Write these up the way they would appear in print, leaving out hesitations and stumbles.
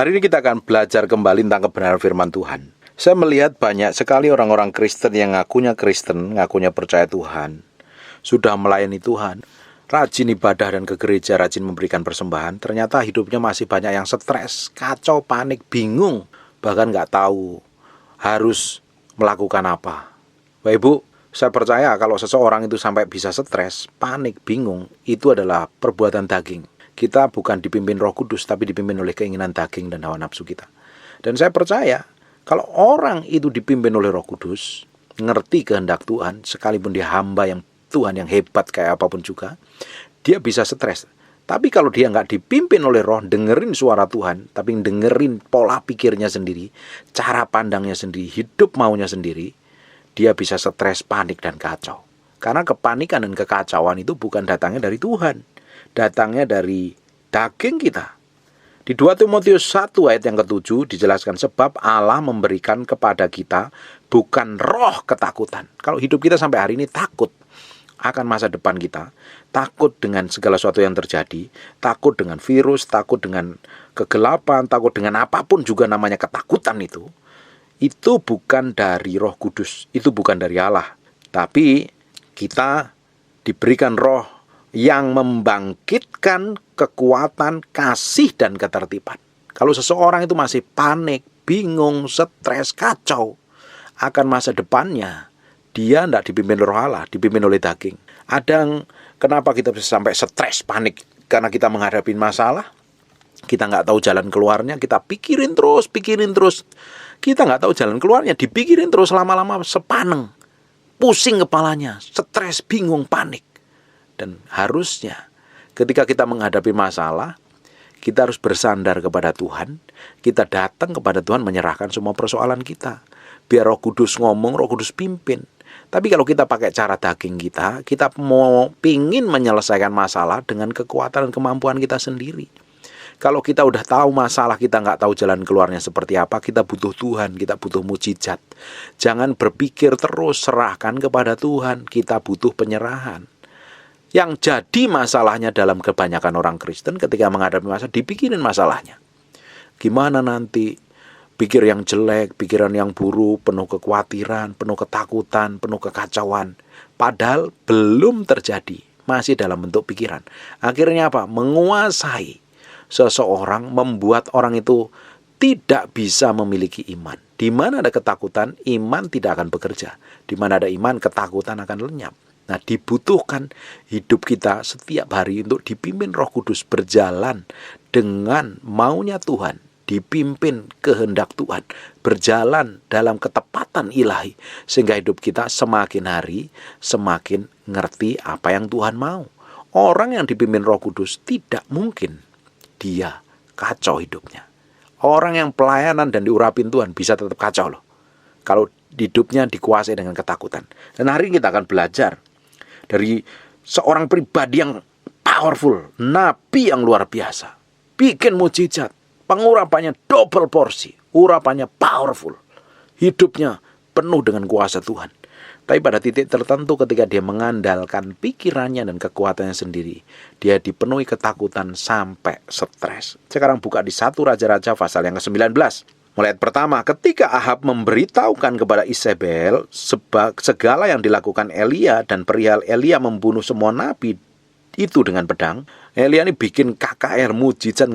Hari ini kita akan belajar kembali tentang kebenaran firman Tuhan. Saya melihat banyak sekali orang-orang Kristen yang ngakunya Kristen, ngakunya percaya Tuhan, sudah melayani Tuhan, rajin ibadah dan ke gereja, rajin memberikan persembahan. Ternyata hidupnya masih banyak yang stres, kacau, panik, bingung, bahkan nggak tahu harus melakukan apa. Bapak Ibu, saya percaya kalau seseorang itu sampai bisa stres, panik, bingung, itu adalah perbuatan daging. Kita bukan dipimpin Roh Kudus, tapi dipimpin oleh keinginan daging dan hawa nafsu kita. Dan saya percaya, kalau orang itu dipimpin oleh Roh Kudus, ngerti kehendak Tuhan, sekalipun dia hamba yang Tuhan yang hebat kayak apapun juga, dia bisa stres. Tapi kalau dia nggak dipimpin oleh Roh, dengerin suara Tuhan, tapi dengerin pola pikirnya sendiri, cara pandangnya sendiri, hidup maunya sendiri, dia bisa stres, panik, dan kacau. Karena kepanikan dan kekacauan itu bukan datangnya dari Tuhan, datangnya dari daging kita. Di 2 Timotius 1 ayat yang ke-7 dijelaskan, sebab Allah memberikan kepada kita bukan roh ketakutan. Kalau hidup kita sampai hari ini takut akan masa depan kita, takut dengan segala sesuatu yang terjadi, takut dengan virus, takut dengan kegelapan, takut dengan apapun juga namanya ketakutan itu bukan dari Roh Kudus, itu bukan dari Allah. Tapi kita diberikan roh yang membangkitkan kekuatan, kasih, dan ketertiban. Kalau seseorang itu masih panik, bingung, stres, kacau akan masa depannya, dia tidak dipimpin oleh Roh Allah, dipimpin oleh daging. Kenapa kita bisa sampai stres, panik? Karena kita menghadapi masalah, kita nggak tahu jalan keluarnya, kita pikirin terus. Kita nggak tahu jalan keluarnya, dipikirin terus, lama-lama sepaneng, pusing kepalanya, stres, bingung, panik. Dan harusnya ketika kita menghadapi masalah, kita harus bersandar kepada Tuhan. Kita datang kepada Tuhan menyerahkan semua persoalan kita. Biar Roh Kudus ngomong, Roh Kudus pimpin. Tapi kalau kita pakai cara daging kita pingin menyelesaikan masalah dengan kekuatan dan kemampuan kita sendiri. Kalau kita udah tahu masalah, kita nggak tahu jalan keluarnya seperti apa, kita butuh Tuhan, kita butuh mujizat. Jangan berpikir terus, serahkan kepada Tuhan. Kita butuh penyerahan. Yang jadi masalahnya dalam kebanyakan orang Kristen ketika menghadapi masalah, dipikirin masalahnya. Gimana nanti? Pikir yang jelek, pikiran yang buruk, penuh kekhawatiran, penuh ketakutan, penuh kekacauan. Padahal belum terjadi, masih dalam bentuk pikiran. Akhirnya apa? Menguasai seseorang, membuat orang itu tidak bisa memiliki iman. Di mana ada ketakutan, iman tidak akan bekerja. Di mana ada iman, ketakutan akan lenyap. Nah, dibutuhkan hidup kita setiap hari untuk dipimpin Roh Kudus, berjalan dengan maunya Tuhan, dipimpin kehendak Tuhan, berjalan dalam ketepatan ilahi, sehingga hidup kita semakin hari semakin ngerti apa yang Tuhan mau. Orang yang dipimpin Roh Kudus tidak mungkin dia kacau hidupnya. Orang yang pelayanan dan diurapin Tuhan bisa tetap kacau loh, kalau hidupnya dikuasai dengan ketakutan. Dan hari ini kita akan belajar dari seorang pribadi yang powerful, nabi yang luar biasa, bikin mujizat, pengurapannya double porsi, urapannya powerful, hidupnya penuh dengan kuasa Tuhan. Tapi pada titik tertentu ketika dia mengandalkan pikirannya dan kekuatannya sendiri, dia dipenuhi ketakutan sampai stres. Sekarang buka di 1 Raja-Raja pasal yang ke-19. Mulai ayat pertama, ketika Ahab memberitahukan kepada Isabel segala yang dilakukan Elia dan perihal Elia membunuh semua nabi itu dengan pedang, Elia ini bikin KKR, mujizat,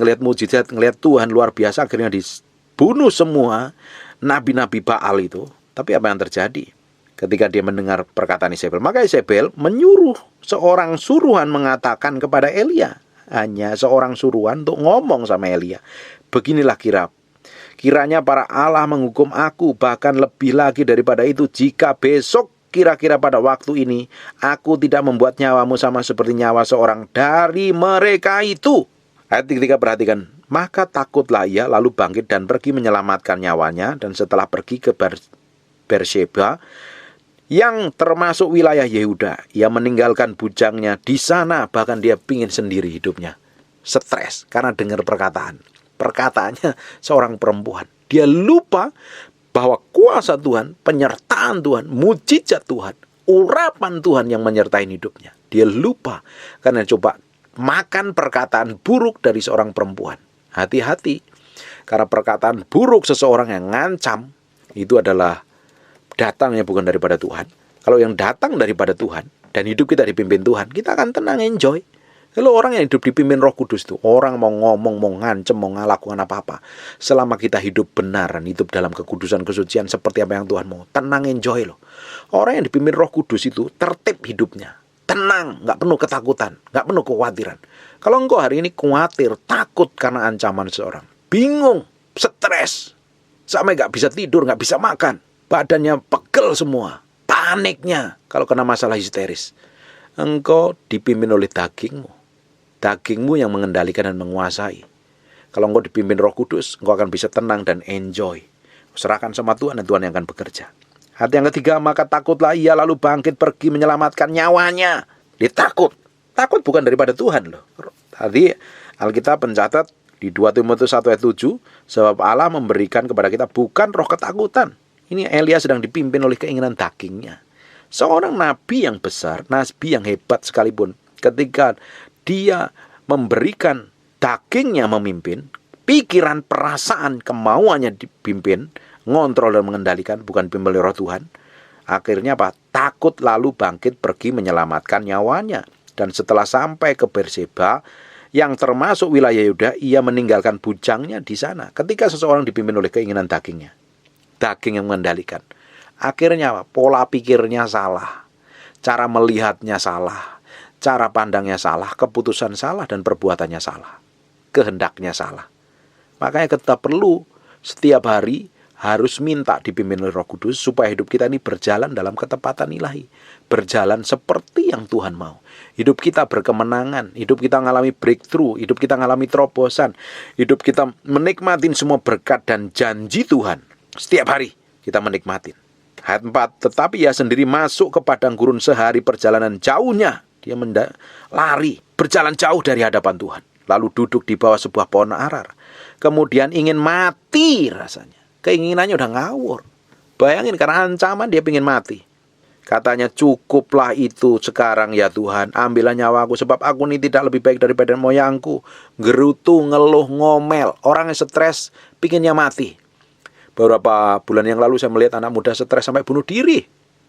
ngelihat Tuhan luar biasa, akhirnya dibunuh semua nabi-nabi Baal itu. Tapi apa yang terjadi ketika dia mendengar perkataan Isabel? Maka Isabel menyuruh seorang suruhan mengatakan kepada Elia, hanya seorang suruhan untuk ngomong sama Elia, beginilah kiranya para Allah menghukum aku, bahkan lebih lagi daripada itu, jika besok kira-kira pada waktu ini aku tidak membuat nyawamu sama seperti nyawa seorang dari mereka itu. Ayat 3, perhatikan. Maka takutlah ia, lalu bangkit dan pergi menyelamatkan nyawanya. Dan setelah pergi ke Beersheba, yang termasuk wilayah Yehuda, ia meninggalkan bujangnya di sana. Bahkan dia pingin sendiri hidupnya, stres karena dengar perkataannya seorang perempuan. Dia lupa bahwa kuasa Tuhan, penyertaan Tuhan, mujizat Tuhan, urapan Tuhan yang menyertai hidupnya. Dia lupa karena coba makan perkataan buruk dari seorang perempuan. Hati-hati. Karena perkataan buruk seseorang yang ngancam, itu adalah datangnya bukan daripada Tuhan. Kalau yang datang daripada Tuhan, dan hidup kita dipimpin Tuhan, kita akan tenang, enjoy. Kalau orang yang hidup dipimpin Roh Kudus tuh, orang mau ngomong, mau ngancem, mau ngelakukan apa-apa, selama kita hidup benar dan hidup dalam kekudusan, kesucian seperti apa yang Tuhan mau, tenang, enjoy loh. Orang yang dipimpin Roh Kudus itu tertib hidupnya, tenang, nggak penuh ketakutan, nggak penuh kekhawatiran. Kalau engkau hari ini khawatir, takut karena ancaman seseorang, bingung, stres, sampai nggak bisa tidur, nggak bisa makan, badannya pegel semua, paniknya kalau kena masalah histeris, engkau dipimpin oleh dagingmu. Dagingmu yang mengendalikan dan menguasai. Kalau engkau dipimpin Roh Kudus, engkau akan bisa tenang dan enjoy. Serahkan sama Tuhan dan Tuhan yang akan bekerja. Hati yang ketiga, maka takutlah ia lalu bangkit pergi menyelamatkan nyawanya. Dia takut. Takut bukan daripada Tuhan loh. Tadi Alkitab mencatat di 2 Timotius 1 ayat 7, sebab Allah memberikan kepada kita bukan roh ketakutan. Ini Elia sedang dipimpin oleh keinginan dagingnya. Seorang nabi yang besar, nabi yang hebat sekalipun, ketika dia memberikan dagingnya memimpin, pikiran, perasaan, kemauannya dipimpin, ngontrol dan mengendalikan, bukan pimpin oleh Roh Tuhan. Akhirnya apa? Takut lalu bangkit pergi menyelamatkan nyawanya. Dan setelah sampai ke Berseba, yang termasuk wilayah Yuda, ia meninggalkan bujangnya di sana. Ketika seseorang dipimpin oleh keinginan dagingnya, daging yang mengendalikan, akhirnya apa? Pola pikirnya salah, cara melihatnya salah, cara pandangnya salah, keputusan salah, dan perbuatannya salah. Kehendaknya salah. Makanya kita perlu setiap hari harus minta dipimpin oleh Roh Kudus supaya hidup kita ini berjalan dalam ketepatan ilahi. Berjalan seperti yang Tuhan mau. Hidup kita berkemenangan, hidup kita mengalami breakthrough, hidup kita mengalami terobosan, hidup kita menikmatin semua berkat dan janji Tuhan. Setiap hari kita menikmatin. Ayat 4, tetapi ia sendiri masuk ke padang gurun sehari perjalanan jauhnya. Dia lari, berjalan jauh dari hadapan Tuhan. Lalu duduk di bawah sebuah pohon arar. Kemudian ingin mati rasanya. Keinginannya udah ngawur. Bayangin, karena ancaman dia ingin mati. Katanya, cukuplah itu sekarang ya Tuhan. Ambillah nyawaku, sebab aku ini tidak lebih baik daripada moyangku. Gerutu, ngeluh, ngomel. Orang yang stres, pinginnya mati. Beberapa bulan yang lalu saya melihat anak muda stres sampai bunuh diri.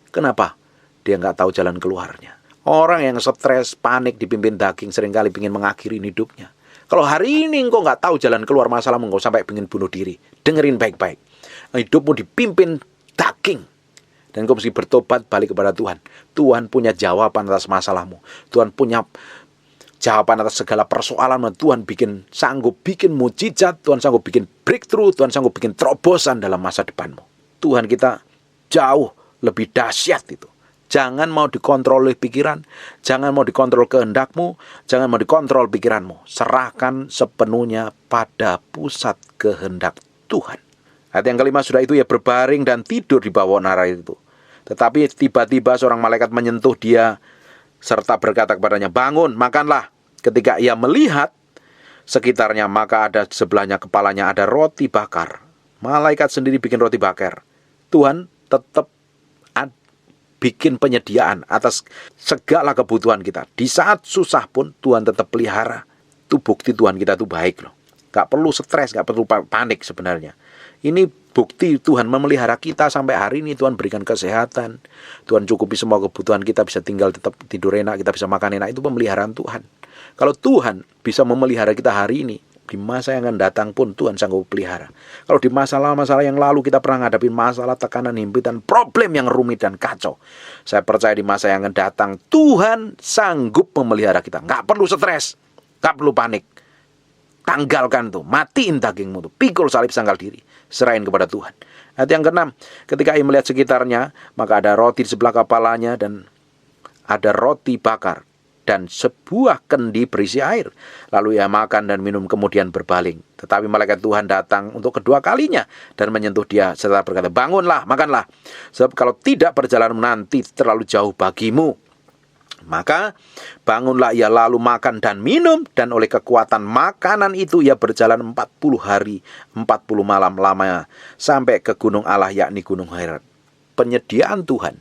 Kenapa? Dia nggak tahu jalan keluarnya. Orang yang stres, panik, dipimpin daging, seringkali ingin mengakhiri hidupnya. Kalau hari ini engkau nggak tahu jalan keluar masalah, engkau sampai ingin bunuh diri. Dengerin baik-baik. Hidupmu dipimpin daging. Dan engkau mesti bertobat balik kepada Tuhan. Tuhan punya jawaban atas masalahmu. Tuhan punya jawaban atas segala persoalanmu. Tuhan sanggup bikin mujizat. Tuhan sanggup bikin breakthrough. Tuhan sanggup bikin terobosan dalam masa depanmu. Tuhan kita jauh lebih dahsyat itu. Jangan mau dikontrol oleh pikiran, jangan mau dikontrol kehendakmu, jangan mau dikontrol pikiranmu. Serahkan sepenuhnya pada pusat kehendak Tuhan. Ayat yang kelima, sudah itu ia berbaring dan tidur di bawah nara itu. Tetapi tiba-tiba seorang malaikat menyentuh dia serta berkata kepadanya, bangun, makanlah. Ketika ia melihat sekitarnya, maka ada sebelahnya kepalanya ada roti bakar. Malaikat sendiri bikin roti bakar. Tuhan tetap bikin penyediaan atas segala kebutuhan kita. Di saat susah pun Tuhan tetap pelihara. Itu bukti Tuhan kita itu baik loh. Gak perlu stres, gak perlu panik sebenarnya. Ini bukti Tuhan memelihara kita sampai hari ini. Tuhan berikan kesehatan, Tuhan cukupi semua kebutuhan kita, bisa tinggal tetap tidur enak, kita bisa makan enak. Itu pemeliharaan Tuhan. Kalau Tuhan bisa memelihara kita hari ini, di masa yang akan datang pun Tuhan sanggup pelihara. Kalau di masalah-masalah yang lalu kita pernah ngadapin masalah, tekanan, himpitan, problem yang rumit dan kacau, saya percaya di masa yang akan datang Tuhan sanggup memelihara kita. Gak perlu stres, gak perlu panik. Tanggalkan tuh, matiin dagingmu tuh, pikul salib, sangkal diri, serahin kepada Tuhan. Ayat yang ke-6, ketika ia melihat sekitarnya, maka ada roti di sebelah kepalanya dan ada roti bakar dan sebuah kendi berisi air. Lalu ia makan dan minum, kemudian berbaling. Tetapi malaikat Tuhan datang untuk kedua kalinya dan menyentuh dia serta berkata, bangunlah, makanlah, sebab kalau tidak perjalananmu nanti terlalu jauh bagimu. Maka bangunlah ia lalu makan dan minum, dan oleh kekuatan makanan itu ia berjalan 40 hari 40 malam lamanya sampai ke gunung Allah, yakni gunung Hermon. Penyediaan Tuhan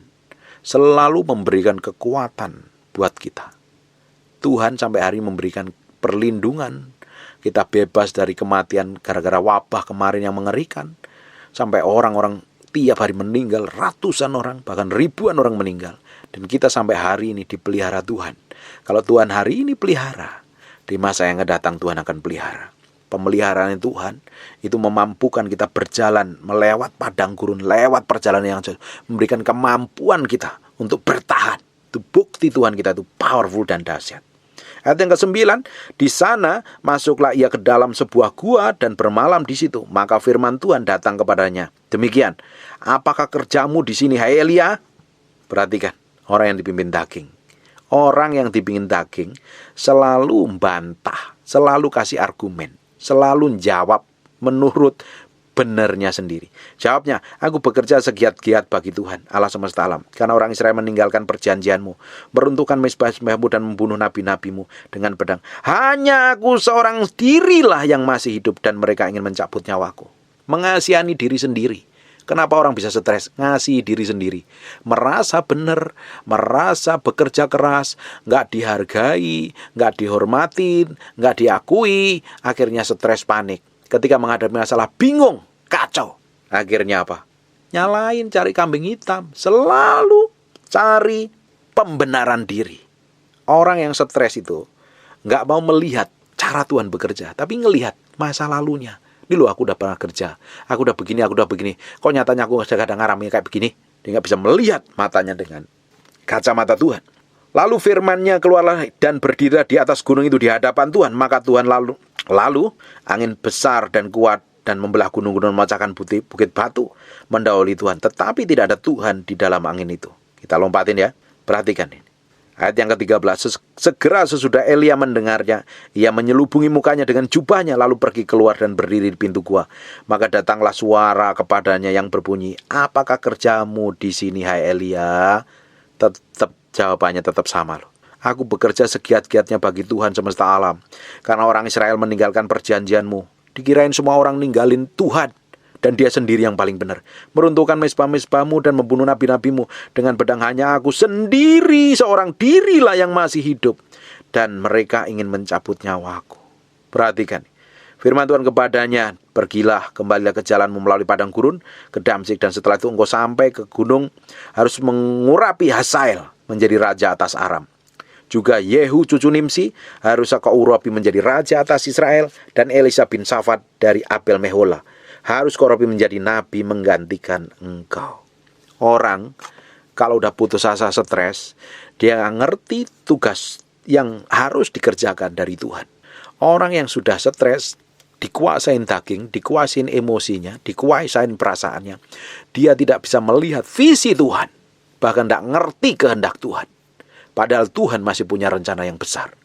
selalu memberikan kekuatan buat kita. Tuhan sampai hari memberikan perlindungan, Kita bebas dari kematian gara-gara wabah kemarin yang mengerikan. Sampai orang-orang tiap hari meninggal, ratusan orang, bahkan ribuan orang meninggal. Dan kita sampai hari ini dipelihara Tuhan. Kalau Tuhan hari ini pelihara, di masa yang akan datang Tuhan akan pelihara. Pemeliharaan Tuhan itu memampukan kita berjalan melewat padang gurun, lewat perjalanan yang jauh, memberikan kemampuan kita untuk bertahan. Itu bukti Tuhan kita itu powerful dan dahsyat. Ayat yang ke-9, di sana masuklah ia ke dalam sebuah gua dan bermalam di situ. Maka firman Tuhan datang kepadanya. Demikian, apakah kerjamu di sini, hai Elia? Perhatikan, orang yang dipimpin daging. Orang yang dipimpin daging selalu membantah, selalu kasih argumen, selalu jawab menurut benarnya sendiri. Jawabnya, aku bekerja segiat-giat bagi Tuhan, Allah semesta alam. Karena orang Israel meninggalkan perjanjianmu, meruntuhkan mezbah-mezbahmu dan membunuh nabi-nabimu dengan pedang. Hanya aku seorang dirilah yang masih hidup dan mereka ingin mencabut nyawaku. Mengasihani diri sendiri. Kenapa orang bisa stres? Ngasihi diri sendiri. Merasa benar, merasa bekerja keras, nggak dihargai, nggak dihormatin, nggak diakui, akhirnya stres panik. Ketika menghadapi masalah bingung, kacau. Akhirnya apa? Nyalain, cari kambing hitam. Selalu cari pembenaran diri. Orang yang stres itu nggak mau melihat cara Tuhan bekerja, tapi ngelihat masa lalunya. Ini loh, aku udah pernah kerja, aku udah begini. Kok nyatanya aku kadang ngarami kayak begini? Dia nggak bisa melihat matanya dengan kacamata Tuhan. Lalu firman-Nya keluarlah dan berdirilah di atas gunung itu di hadapan Tuhan. Maka Tuhan lalu angin besar dan kuat dan membelah gunung-gunung, memecahkan bukit batu, mendahului Tuhan. Tetapi tidak ada Tuhan di dalam angin itu. Kita lompatin ya, perhatikan ini. Ayat yang ke-13, segera sesudah Elia mendengarnya, ia menyelubungi mukanya dengan jubahnya, lalu pergi keluar dan berdiri di pintu gua. Maka datanglah suara kepadanya yang berbunyi, apakah kerjamu di sini, hai Elia? Jawabannya tetap sama loh. Aku bekerja segiat-giatnya bagi Tuhan semesta alam. Karena orang Israel meninggalkan perjanjianmu. Dikirain semua orang ninggalin Tuhan. Dan dia sendiri yang paling benar. Meruntuhkan mezbah-mezbahmu dan membunuh nabi-nabimu. Dengan pedang hanya aku sendiri, seorang dirilah yang masih hidup. Dan mereka ingin mencabut nyawaku. Perhatikan. Firman Tuhan kepadanya, pergilah, kembalilah ke jalanmu melalui padang gurun, ke Damsyik. Dan setelah itu engkau sampai ke gunung, harus mengurapi Hazael menjadi raja atas Aram. Juga Yehu cucu Nimsi harus kau urapi menjadi raja atas Israel. Dan Elisa bin Safat dari Abel Mehola harus kau urapi menjadi nabi menggantikan engkau. Orang kalau udah putus asa, stres, dia ngerti tugas yang harus dikerjakan dari Tuhan. Orang yang sudah stres, dikuasain daging, dikuasain emosinya, dikuasain perasaannya, dia tidak bisa melihat visi Tuhan, bahkan tidak ngerti kehendak Tuhan. Padahal Tuhan masih punya rencana yang besar.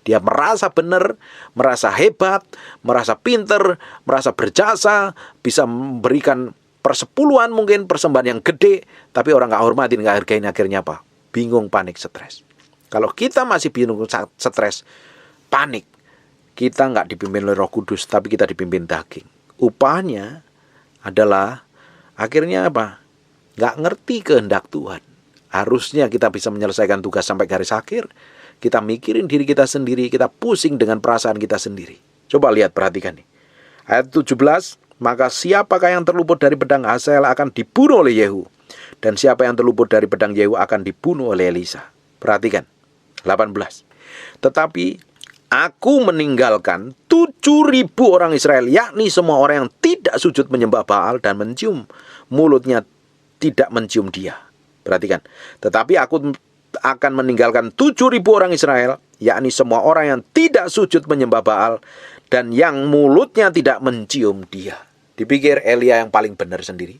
Dia merasa benar, merasa hebat, merasa pinter, merasa berjasa, bisa memberikan persepuluhan mungkin, persembahan yang gede, tapi orang gak hormatin, gak hargain, akhirnya apa? Bingung, panik, stres. Kalau kita masih bingung, stres, panik, kita gak dipimpin oleh Roh Kudus, tapi kita dipimpin daging. Upahnya adalah akhirnya apa? Gak ngerti kehendak Tuhan. Harusnya kita bisa menyelesaikan tugas sampai garis akhir. Kita mikirin diri kita sendiri, kita pusing dengan perasaan kita sendiri. Coba lihat, perhatikan nih. Ayat 17, maka siapakah yang terluput dari pedang Hazael akan dibunuh oleh Yehu. Dan siapa yang terluput dari pedang Yehu akan dibunuh oleh Elisa. Perhatikan, 18. Tetapi aku meninggalkan 7.000 orang Israel, yakni semua orang yang tidak sujud menyembah Baal dan mencium mulutnya tidak mencium dia. Perhatikan, tetapi aku akan meninggalkan 7.000 orang Israel, yakni semua orang yang tidak sujud menyembah Baal dan yang mulutnya tidak mencium dia. Dipikir Elia yang paling benar sendiri,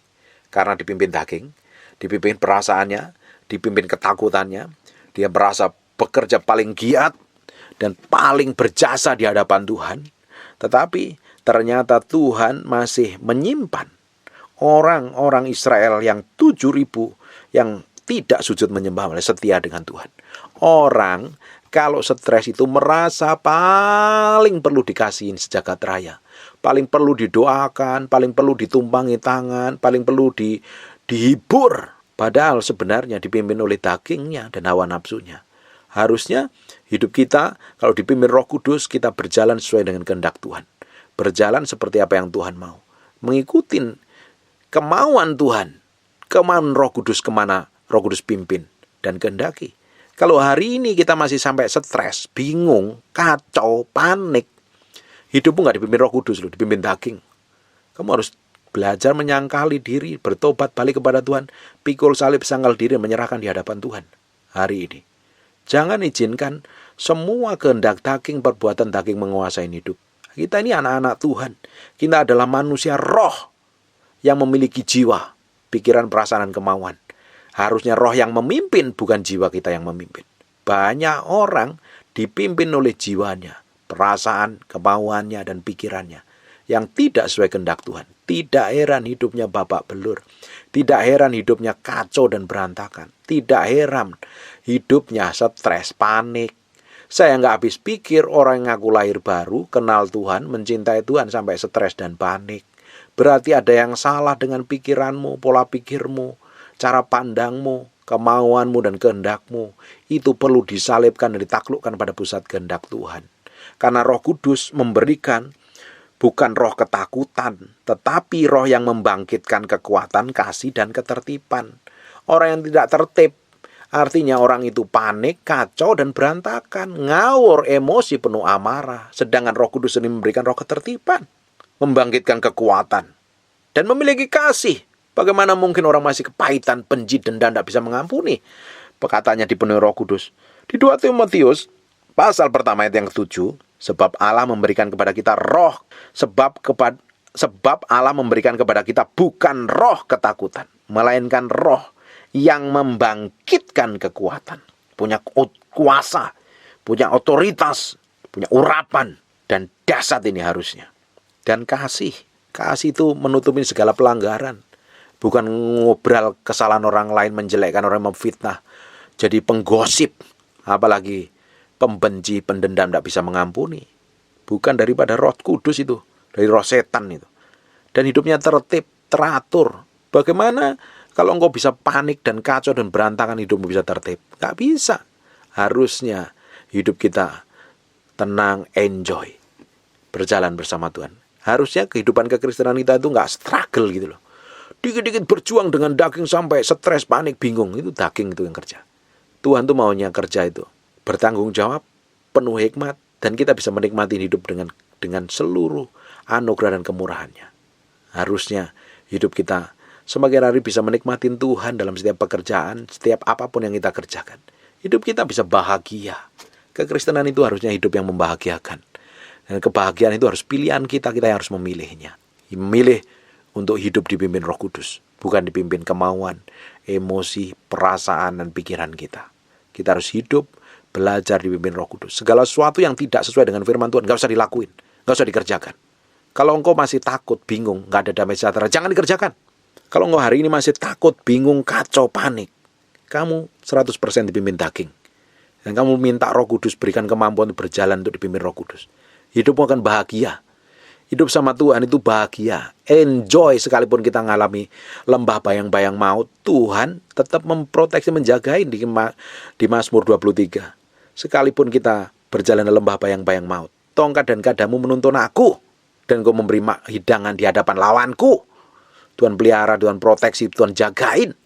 karena dipimpin daging, dipimpin perasaannya, dipimpin ketakutannya. Dia merasa bekerja paling giat dan paling berjasa di hadapan Tuhan. Tetapi ternyata Tuhan masih menyimpan orang-orang Israel yang 7.000 yang tidak sujud menyembah, setia dengan Tuhan. Orang kalau stres itu merasa paling perlu dikasihin sejagat raya, paling perlu didoakan, paling perlu ditumpangi tangan, paling perlu dihibur. Padahal sebenarnya dipimpin oleh dagingnya dan hawa nafsunya. Harusnya hidup kita kalau dipimpin Roh Kudus, kita berjalan sesuai dengan kehendak Tuhan. Berjalan seperti apa yang Tuhan mau. Mengikuti kemauan Tuhan. Kemauan Roh Kudus kemana Roh Kudus pimpin dan kehendaki. Kalau hari ini kita masih sampai stres, bingung, kacau, panik, hidupmu nggak dipimpin Roh Kudus loh, dipimpin daging. Kamu harus belajar menyangkali diri, bertobat balik kepada Tuhan, pikul salib, sangkal diri, menyerahkan di hadapan Tuhan hari ini. Jangan izinkan semua kehendak daging, perbuatan daging menguasai hidup. Kita ini anak-anak Tuhan. Kita adalah manusia roh yang memiliki jiwa, pikiran, perasaan, dan kemauan. Harusnya roh yang memimpin, bukan jiwa kita yang memimpin. Banyak orang dipimpin oleh jiwanya, perasaan, kemauannya, dan pikirannya yang tidak sesuai kehendak Tuhan. Tidak heran hidupnya babak belur. Tidak heran hidupnya kacau dan berantakan. Tidak heran hidupnya stres, panik. Saya nggak habis pikir orang yang ngaku lahir baru, kenal Tuhan, mencintai Tuhan sampai stres dan panik. Berarti ada yang salah dengan pikiranmu, pola pikirmu, cara pandangmu, kemauanmu, dan kehendakmu. Itu perlu disalibkan dan ditaklukkan pada pusat kehendak Tuhan. Karena Roh Kudus memberikan bukan roh ketakutan, tetapi roh yang membangkitkan kekuatan, kasih, dan ketertiban. Orang yang tidak tertib, artinya orang itu panik, kacau, dan berantakan, ngawur, emosi, penuh amarah. Sedangkan Roh Kudus ini memberikan roh ketertiban, membangkitkan kekuatan, dan memiliki kasih. Bagaimana mungkin orang masih kepahitan, benci, dendam, tidak bisa mengampuni? Perkataannya dipenuhi Roh Kudus. Di 2 Timotius, pasal pertama ayat yang ke-7, sebab Allah memberikan kepada kita roh, sebab Allah memberikan kepada kita bukan roh ketakutan, melainkan roh yang membangkitkan kekuatan, punya kuasa, punya otoritas, punya urapan, dan dahsyat ini harusnya. Dan kasih itu menutupi segala pelanggaran. Bukan ngobrol kesalahan orang lain, menjelekkan orang, memfitnah, jadi penggosip, apalagi pembenci, pendendam, tidak bisa mengampuni. Bukan daripada Roh Kudus itu, dari roh setan itu. Dan hidupnya tertib, teratur. Bagaimana kalau engkau bisa panik dan kacau dan berantakan, hidupmu bisa tertib? Nggak bisa. Harusnya hidup kita tenang, enjoy, berjalan bersama Tuhan. Harusnya kehidupan kekristenan kita itu nggak struggle gitu loh. Dikit-dikit berjuang dengan daging sampai stres, panik, bingung. Itu daging itu yang kerja. Tuhan tuh maunya kerja itu bertanggung jawab, penuh hikmat, dan kita bisa menikmati hidup dengan seluruh anugerah dan kemurahannya. Harusnya hidup kita semakin hari bisa menikmati Tuhan dalam setiap pekerjaan, setiap apapun yang kita kerjakan. Hidup kita bisa bahagia. Kekristenan itu harusnya hidup yang membahagiakan. Dan kebahagiaan itu harus pilihan kita yang harus memilihnya. Memilih untuk hidup dipimpin Roh Kudus, bukan dipimpin kemauan, emosi, perasaan, dan pikiran kita. Kita harus hidup, belajar dipimpin Roh Kudus. Segala sesuatu yang tidak sesuai dengan firman Tuhan gak usah dilakuin, gak usah dikerjakan. Kalau engkau masih takut, bingung, gak ada damai sejahtera, jangan dikerjakan. Kalau engkau hari ini masih takut, bingung, kacau, panik, kamu 100% dipimpin daging. Dan kamu minta Roh Kudus berikan kemampuan untuk berjalan untuk dipimpin Roh Kudus. Hidupmu akan bahagia. Hidup sama Tuhan itu bahagia. Enjoy sekalipun kita mengalami lembah bayang-bayang maut. Tuhan tetap memproteksi, menjagain di Mazmur 23. Sekalipun kita berjalan dalam lembah bayang-bayang maut, tongkat dan kadamu menuntun aku, dan kau memberi hidangan di hadapan lawanku. Tuhan pelihara, Tuhan proteksi, Tuhan jagain.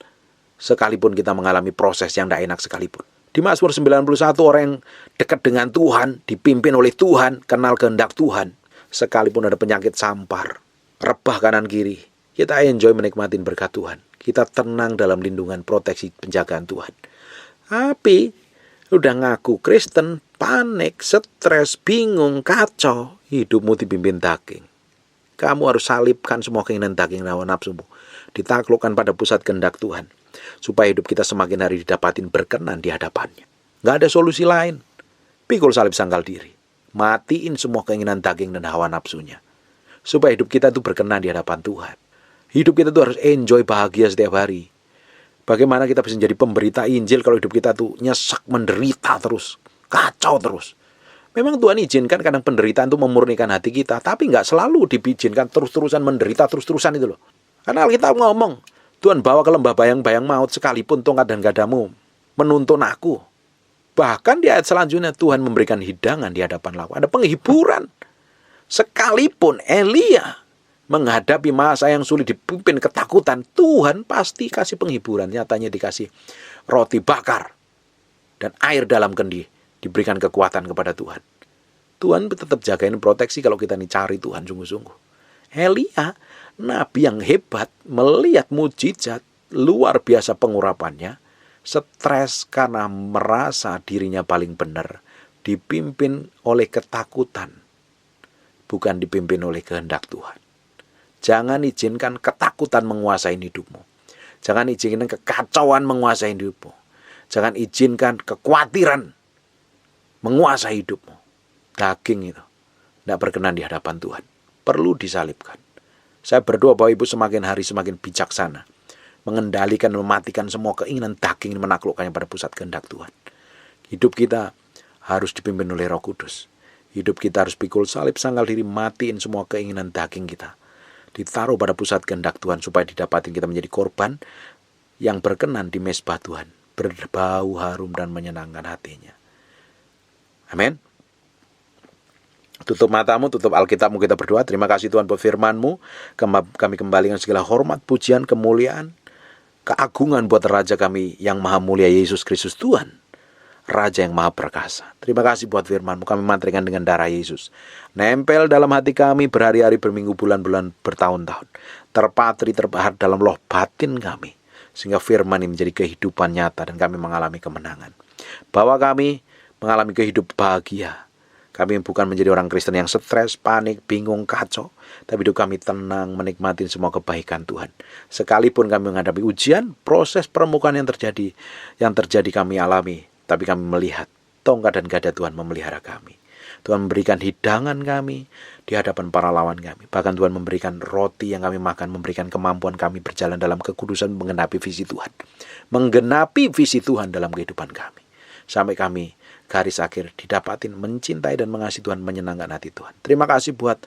Sekalipun kita mengalami proses yang tidak enak sekalipun. Di Mazmur 91, orang yang dekat dengan Tuhan, dipimpin oleh Tuhan, kenal kehendak Tuhan. Sekalipun ada penyakit sampar, rebah kanan kiri, kita enjoy menikmati berkat Tuhan. Kita tenang dalam lindungan, proteksi, penjagaan Tuhan. Tapi udah ngaku Kristen, panik, stres, bingung, kacau, hidupmu dipimpin daging. Kamu harus salibkan semua keinginan daging dan hawa nafsumu, ditaklukkan pada pusat kehendak Tuhan, supaya hidup kita semakin hari didapatin berkenan di hadapannya. Gak ada solusi lain. Pikul salib, sangkal diri. Matiin semua keinginan daging dan hawa nafsunya, supaya hidup kita itu berkenan di hadapan Tuhan. Hidup kita itu harus enjoy, bahagia setiap hari. Bagaimana kita bisa menjadi pemberita Injil kalau hidup kita tuh nyesek, menderita terus, kacau terus. Memang Tuhan izinkan kadang penderitaan itu memurnikan hati kita, tapi nggak selalu diizinkan terus-terusan menderita terus-terusan itu loh. Karena Alkitab ngomong, Tuhan bawa ke lembah bayang-bayang maut sekalipun tongkat dan gadamu menuntun aku. Bahkan di ayat selanjutnya Tuhan memberikan hidangan di hadapan lawan. Ada penghiburan. Sekalipun Elia menghadapi masa yang sulit, dipimpin ketakutan, Tuhan pasti kasih penghiburan. Nyatanya dikasih roti bakar dan air dalam kendi, diberikan kekuatan kepada Tuhan. Tuhan tetap jagain proteksi kalau kita nih cari Tuhan sungguh-sungguh. Elia, nabi yang hebat, melihat mujizat luar biasa pengurapannya, stres karena merasa dirinya paling benar, dipimpin oleh ketakutan, bukan dipimpin oleh kehendak Tuhan. Jangan izinkan ketakutan menguasai hidupmu. Jangan izinkan kekacauan menguasai hidupmu. Jangan izinkan kekhawatiran menguasai hidupmu. Daging itu tidak berkenan di hadapan Tuhan. Perlu disalibkan. Saya berdoa bahwa ibu semakin hari semakin bijaksana, mengendalikan dan mematikan semua keinginan daging ini, menaklukkannya pada pusat kehendak Tuhan. Hidup kita harus dipimpin oleh Roh Kudus. Hidup kita harus pikul salib, sangkal diri, matiin semua keinginan daging kita, ditaruh pada pusat kehendak Tuhan, supaya didapatin kita menjadi korban yang berkenan di mezbah Tuhan, berbau harum dan menyenangkan hatinya. Amin. Tutup matamu, tutup Alkitabmu, kita berdoa. Terima kasih Tuhan buat firman-Mu. Kami kembalikan segala hormat, pujian, kemuliaan, keagungan buat Raja kami yang maha mulia, Yesus Kristus Tuhan, Raja yang maha perkasa. Terima kasih buat firman-Mu. Kami mantrikan dengan darah Yesus, nempel dalam hati kami berhari-hari, berminggu, bulan-bulan, bertahun-tahun, terpatri, terpahar dalam loh batin kami, sehingga firman ini menjadi kehidupan nyata dan kami mengalami kemenangan. Bahwa kami mengalami kehidupan bahagia. Kami bukan menjadi orang Kristen yang stres, panik, bingung, kacau, tapi hidup kami tenang, menikmati semua kebaikan Tuhan. Sekalipun kami menghadapi ujian, proses permukaan yang terjadi kami alami, tapi kami melihat tongkat dan gada Tuhan memelihara kami. Tuhan memberikan hidangan kami di hadapan para lawan kami. Bahkan Tuhan memberikan roti yang kami makan, memberikan kemampuan kami berjalan dalam kekudusan, menggenapi visi Tuhan. Menggenapi visi Tuhan dalam kehidupan kami. Sampai kami garis akhir didapatin mencintai dan mengasihi Tuhan, menyenangkan hati Tuhan. Terima kasih buat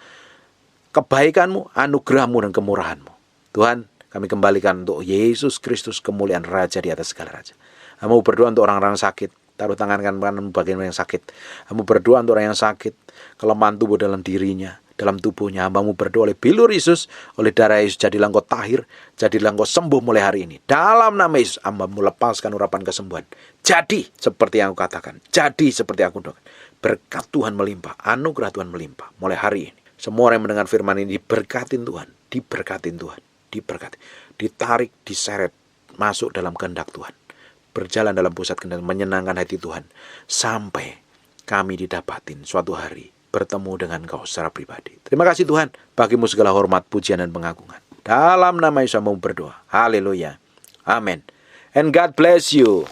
kebaikan-Mu, anugerah-Mu dan kemurahan-Mu. Tuhan, kami kembalikan untuk Yesus Kristus, kemuliaan Raja di atas segala raja. Kamu berdoa untuk orang-orang sakit, taruh tangan kanan bagian yang sakit. Kamu berdoa untuk orang yang sakit, kelemahan tubuh dalam dirinya, dalam tubuhnya. Hambamu berdoa oleh bilur Yesus, oleh darah Yesus, jadilah engkau tahir, jadilah engkau sembuh mulai hari ini. Dalam nama Yesus, hambamu lepaskan urapan kesembuhan. Jadi seperti yang aku katakan, jadi seperti aku doakan. Berkat Tuhan melimpah, anugerah Tuhan melimpah mulai hari ini. Semua orang yang mendengar firman ini diberkatin Tuhan, diberkatin Tuhan, diberkati, ditarik, diseret masuk dalam kehendak Tuhan, berjalan dalam pusat kehendak, menyenangkan hati Tuhan, sampai kami didapatin suatu hari bertemu dengan Kau secara pribadi. Terima kasih Tuhan, bagimu segala hormat, pujian dan pengagungan. Dalam nama Yesus mau berdoa. Haleluya. Amin. And God bless you.